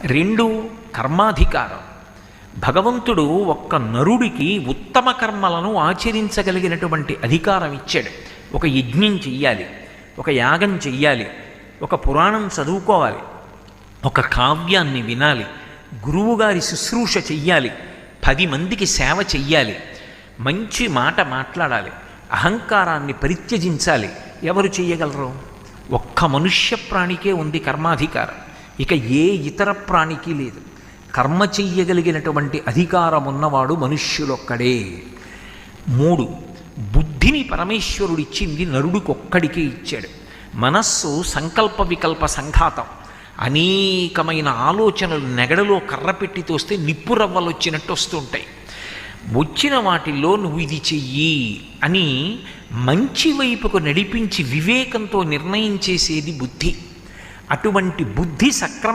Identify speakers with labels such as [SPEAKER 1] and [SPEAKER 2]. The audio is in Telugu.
[SPEAKER 1] రెండు కర్మాధికారం. భగవంతుడు ఒక్క నరుడికి ఉత్తమ కర్మలను ఆచరించగలిగినటువంటి అధికారం ఇచ్చాడు. ఒక యజ్ఞం చెయ్యాలి, ఒక యాగం చెయ్యాలి, ఒక పురాణం చదువుకోవాలి, ఒక కావ్యాన్ని వినాలి, గురువుగారి శుశ్రూష చెయ్యాలి, 10 మందికి సేవ చెయ్యాలి, మంచి మాట మాట్లాడాలి, అహంకారాన్ని పరిత్యజించాలి. ఎవరు చెయ్యగలరు? ఒక్క మనుష్య ప్రాణికే ఉంది కర్మాధికారం. ఇక ఏ ఇతర ప్రాణికి లేదు. కర్మ చెయ్యగలిగినటువంటి అధికారం ఉన్నవాడు మనుష్యులొక్కడే. 3, బుద్ధిని పరమేశ్వరుడిచ్చింది నరుడికొక్కడికే ఇచ్చాడు. మనస్సు సంకల్ప వికల్ప సంఘాతం. అనేకమైన ఆలోచనలు నెగడలో కర్ర పెట్టి తోస్తే నిప్పు రవ్వలు వచ్చినట్టు వస్తుంటాయి. వచ్చిన వాటిల్లో నువ్వు ఇది చెయ్యి అని మంచి వైపుకు నడిపించి వివేకంతో నిర్ణయం చేసేది బుద్ధి. అటువంటి బుద్ధి సక్రమ